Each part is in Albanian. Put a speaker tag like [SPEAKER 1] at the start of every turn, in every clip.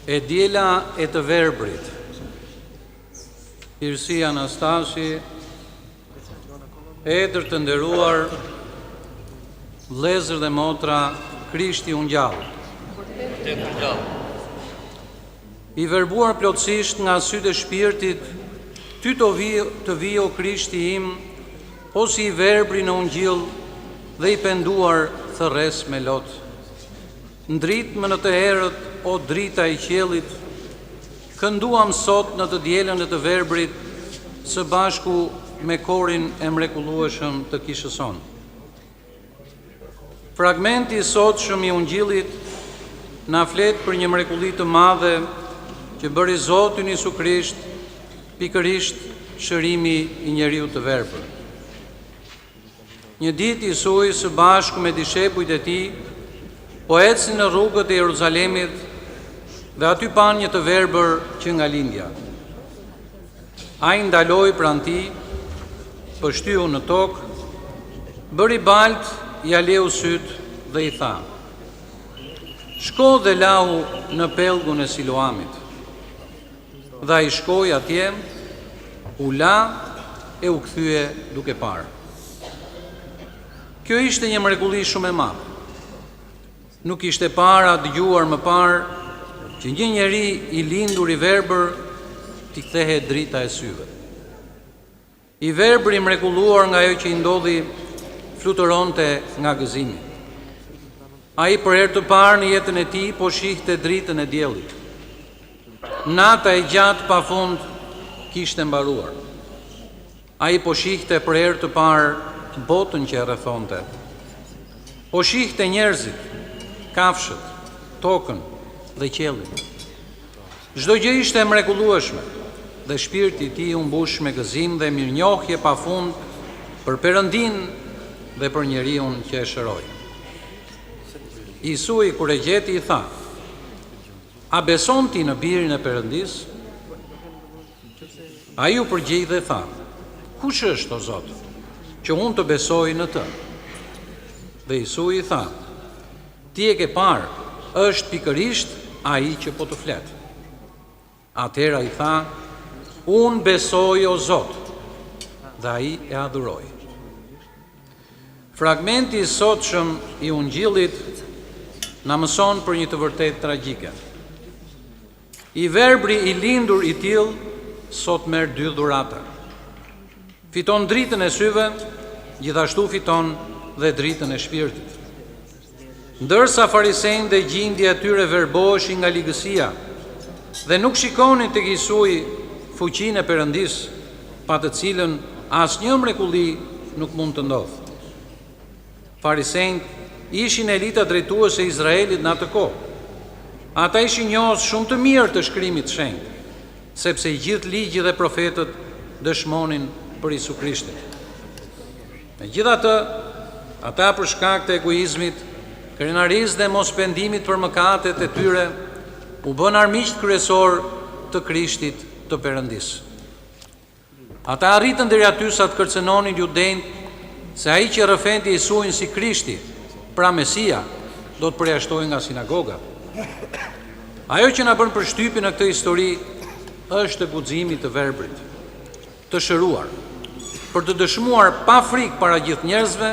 [SPEAKER 1] E djela e të verbrit, Irsi Anastasi, Edër të nderuar, vëllezër dhe motra, Krishti u ngjall. I verbuar plotësisht nga sytë e shpirtit, ty të vi o Krishti im, o si i verbri në ungjill dhe i penduar thërres me lot. Ndrit më në të herët, o drita i qiellit, kënduam sot në të dielën e të verbrit, së bashku me korin e mrekullueshëm të kishës sonë. Fragmenti i sotshëm i ungjillit na flet për një mrekulli të madhe që bëri Zoti Jezu Krisht pikërisht shërimi i njeriu të verbër. Një ditë Jesui së bashku me dishepujt e tij po ecën në rrugët e Jeruzalemit dhe aty pan një të verbër që nga lindja. Ai ndaloi pranë tij, pështyu në tokë, bëri balt, ja leu sytë dhe i tha: "Shko dhe lau në pellgun e Siloamit." Dhe ai shkoi atje, u la e u kthye duke parë. Kjo ishte një mrekulli shumë e madhe. Nuk ishte para dëgjuar më parë që një njeri i lindur i verbër t'i kthehet drita e syve. I verbri mrekulluar nga ajo që i ndodhi fluturonte nga gëzimi. Ai për herë të parë në jetën e tij po shihte dritën e diellit. Nata e gjatë pafund kishte mbaruar. Ai po shihte për herë të parë botën që e rrethonte. Po shihte njerëzit, kafshët, tokën dhe qiellin. Çdo gjë ishte e mrekullueshme dhe shpirti i tij u mbush me gëzim dhe mirënjohje pafund për Perëndin dhe për njeriu që e shëroi. Jesui kur e gjeti i tha: "A beson ti në birin e Perëndis?" Ai u përgjigj dhe tha: "Kush është o Zot, që unë të besoj në të?" Dhe Jesui i tha: "Ti e ke parë, është pikërisht ai që po të flet." Atëherë ai tha: "Unë besoj o Zot," dhe ai e adhuroi. Fragmenti i sotshëm i ungjillit na mëson për një të vërtetë tragjike. I verbri i lindur i tillë sot merr dy dhurata. Fiton dritën e syve, gjithashtu fiton dhe dritën e shpirtit. Ndërsa farisejnë dhe gjindja e tyre verboheshin nga ligësia dhe nuk shikonin tek Jesui fuqinë e Perëndis, pa të cilën asnjë mrekulli nuk mund të ndodhë. Farisejnë ishin elita drejtuese e Izraelit në atë kohë. Ata ishin njohës shumë të mirë të shkrimit të shenjtë, sepse i gjithë ligji dhe profetët dëshmonin për Jezu Krishtin. Megjithatë, ata për shkak të egoizmit, krenarisë dhe mospendimit për mëkatet e tyre, u bën armiqt kryesor të Krishtit të Perëndis. Ata arritën deri aty sa të kërcënonin judejt se ai që rrëfente Jesuin si Krishti, pra Mesia, do të përjashtojë nga sinagoga. Ajo që na bën përshtypje në këtë histori është guximi të verbrit, të shëruar, për të dëshmuar pa frikë para gjithë njerëzve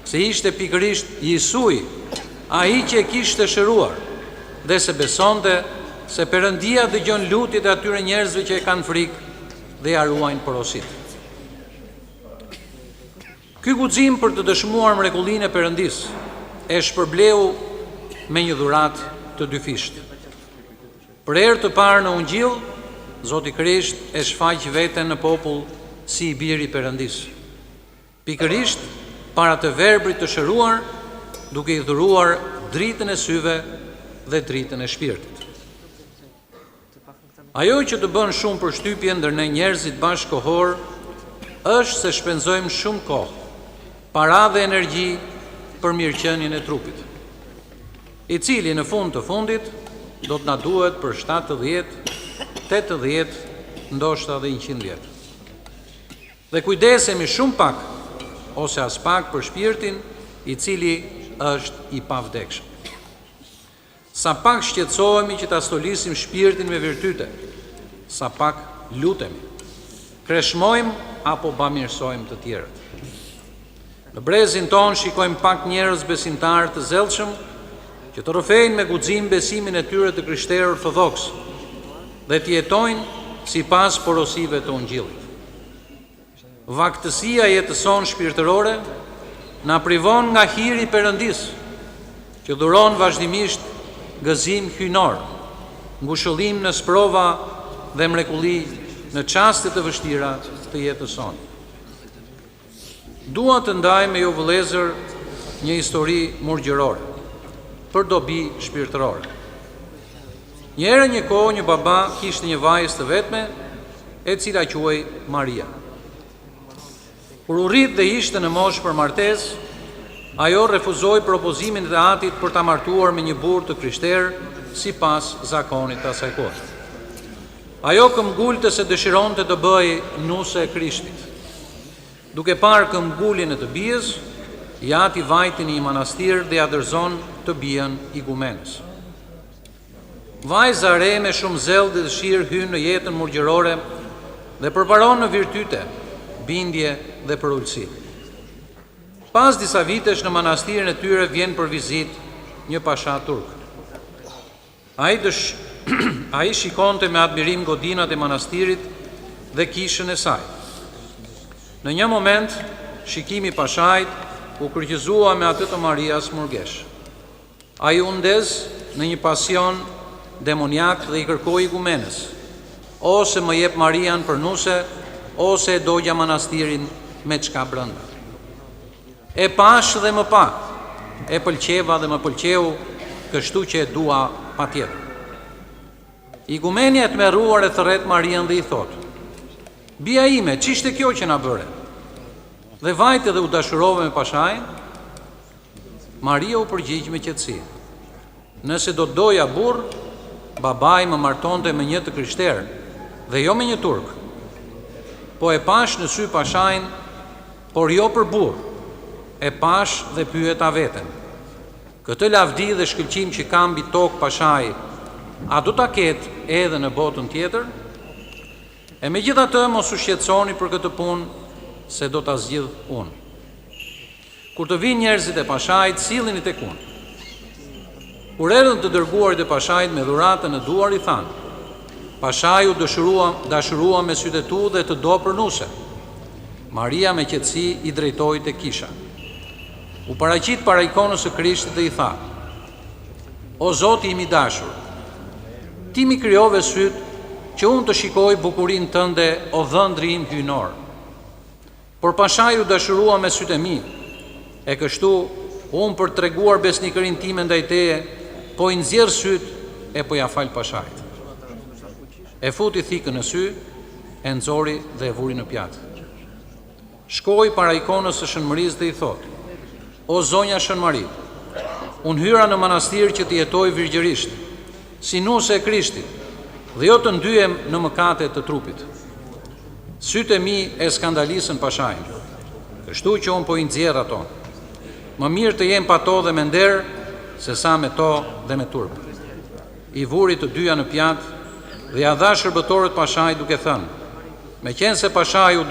[SPEAKER 1] se ishte pikërisht Jesui, ai që e kishte shëruar, dhe se besonte se Perëndia dëgjon lutjet e atyre njerëzve që e kanë frikë dhe ja ruajnë porosit. Ky guxim për të dëshmuar mrekullinë e Perëndis e shpërbleu me një dhuratë të dyfishtë. Për herë të parë në Ungjill, Zoti Krisht e shfaq veten në popull si i biri i Perëndis. Pikërisht para të verbrit të shëruar, duke i dhuruar dritën e syve dhe dritën e shpirtit. Ajo që të bën shumë përshtypje ndër ne njerëzit bashkëkohor është se shpenzojmë shumë kohë, para dhe energji për mirëqenien e trupit, i cili në fund të fundit do të na duhet për 70, 80, ndoshta dhe 100 vjet. Dhe kujdesemi shumë pak ose as pak për shpirtin, i cili është i pavdekshëm. Sa pak shqetësohemi që ta stolisim shpirtin me virtyte, sa pak lutemi, kreshmojmë apo bamirësojmë të tjerët. Në brezin ton shikojmë pak njerëz besimtarë të zellshëm që të rrëfejnë me guxim besimin e tyre të krishterë ortodoks dhe të jetojnë sipas porosive të Ungjillit. Vaktësia jetëson shpirtërore na privon nga hiri i Perëndis, që dhuron vazhdimisht gëzim hyjnor, ngushëllim në sprova dhe mrekulli në çaste të vështira të jetës sonë. Dua të ndaj me ju vëllezër një histori murgjërore, për dobi shpirtërore. Një herë një kohë një baba kishte një vajzë të vetme, e cila quhej Maria. Kur u rrit dhe ishte në moshë për martesë, ajo refuzoi propozimin e atit për ta martuar me një burr të krishterë sipas zakonit të asaj kohe. Ajo këmbgulte se dëshironte të bëhej nuse e Krishtit. Duke parë këmbguljen e të bijës, i ati vajti në një manastir dhe ja dërzon të bijën igumenës. Vajza re me shumë zell dhe dëshirë hyn në jetën murgjërore dhe përparon në virtyte, bindje dhe përullësi. Pas disa vitesh në manastirin e tyre vjen për vizit një pasha turk. Ai shikonte me admirim godinat e manastirit dhe kishën e saj. Në një moment, shikimi pashajt u kërqëzua me atë të Marias murgesh. Ai u ndez në një pasion demoniak dhe i kërkoi igumenës: ose më jep Marian për nuse, ose e dogja manastirin me çka brenda. E pash dhe më pa, e pëlqeva dhe më pëlqeu, kështu që e dua patjetër. Igumenja e tmerruar e thërret Marian dhe i thot: bia ime, ç'ishte kjo që na bëre? Dhe vajte dhe u dashurove me pashajin. Maria u përgjigj me qetësi: nëse do doja burr, babai më martonte me një të krishterë dhe jo me një turk. Po e pash në sy pashajin, por jo për burr. E pash dhe pyeta veten: këtë lavdi dhe shkëlqim që kam mbi tokë pashaj, a do ta ketë edhe në botën tjetër? E megjithatë mos u shqetësoni për këtë punë, se do ta zgjidh unë. Kur të vinë njerëzit e pashajit, sillini tek unë. Kur erdhën të dërguarit e pashajit me dhuratën në duar, i thanë: pashaju dashurua me sytë e tu dhe të do për nuse. Maria me qetësi i drejtoi te kisha. U paraqit para ikonës së Krishtit dhe i tha: o Zoti im i dashur, ti mi krijove sytë që unë të shikoj bukurinë tënde, o dhëndri im hyjnor. Por pashaju dashurua me sytë e mi, e kështu unë për treguar besnikërinë time ndaj teje, po i nxjerr sytë e po ja fal pashajt. E futi thikën në sy, e nxori dhe e vuri në pjatë. Shkoi para ikonës së Shënmërisë dhe i thot: o zonja Shënmari, unë hyra në manastir që të jetoj virgjërisht, si nuse e Krishtit, dhe jo të ndyhem në mëkate të trupit. Sytë e mi e skandalisën pashajin, kështu që unë po i nxjerr ato. Më mirë të jem pa to dhe me nder, se sa me to dhe me turp. I vuri të dyja në pjatë dhe ja dha shërbëtorët pashajit duke thënë: me qenë se pashaju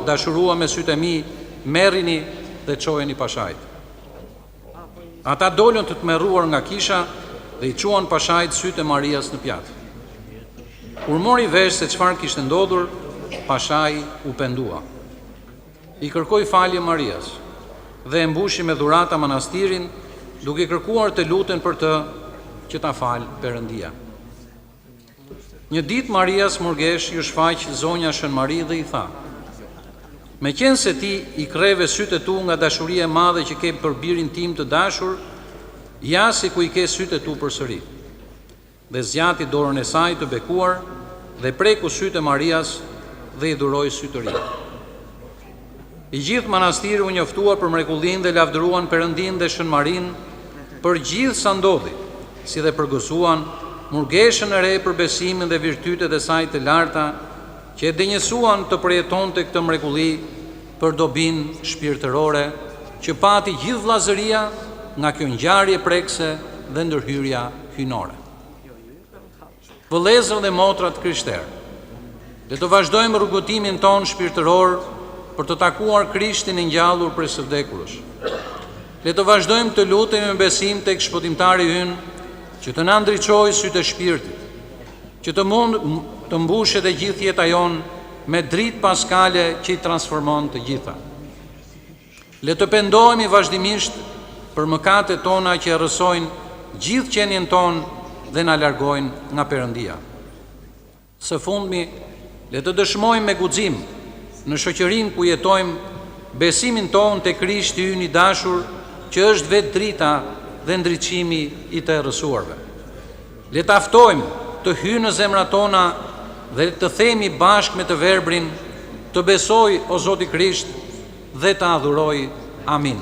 [SPEAKER 1] dashurua me sytë e mi, merrini dhe çojeni pashajt. Ata dolën të tmerruar nga kisha dhe i quan pashajt sytë e Marias në pjatë. Kur mori vesh se çfarë kishte ndodhur, pashaji u pendua. I kërkoi falje Marias dhe e mbushi me dhurata manastirin, duke kërkuar të luten për të që ta fal Perëndia. Një ditë Marias murgesh ju shfaq zonja Shënmari dhe i tha: me qenë se ti i kreve sytë e tu nga dashuria e madhe që ke për birin tim të dashur, ja si ku i ke sytë e tu përsëri. Dhe zgjati dorën e saj të bekuar dhe preku sytë e Marias dhe i dhuroi sy të ri. I gjithë manastiri u njoftua për mrekullinë dhe lavdëruan Perëndin dhe Shënmarin për gjithë sa ndodhi, si dhe përgëzuan murgeshën e re për besimin dhe virtytet e saj të larta, që e denjësuan të përjetonte këtë mrekulli për dobinë shpirtërore që pati gjithë vllazëria nga kjo ngjarje prekse dhe ndërhyrja hyjnore. Vëllezër dhe motrat krishterë, le të vazhdojmë rrugëtimin ton shpirtëror për të takuar Krishtin e ngjallur prej së vdekurës. Le të vazhdojmë të lutemi me besim tek Shpëtimtari ynë, që të na ndriçojë sytë e shpirtit, që të mund të mbushet e gjithë jeta jon me dritë paskale që i transformon të gjitha. Le të pendohemi vazhdimisht për mëkatet tona që errësojnë gjithë qenien ton dhe na largojnë nga Perëndia. Së fundmi, le të dëshmojmë me guxim në shoqërinë ku jetojmë besimin ton te Krishti ynë i dashur, që është vetë drita dhe ndriçimi i të errësuarve. Le të aftojmë të hyjë në zemrat tona dhe të themi bashkë me të verbrin: të besoj o Zoti Krisht dhe të adhuroj. Amin.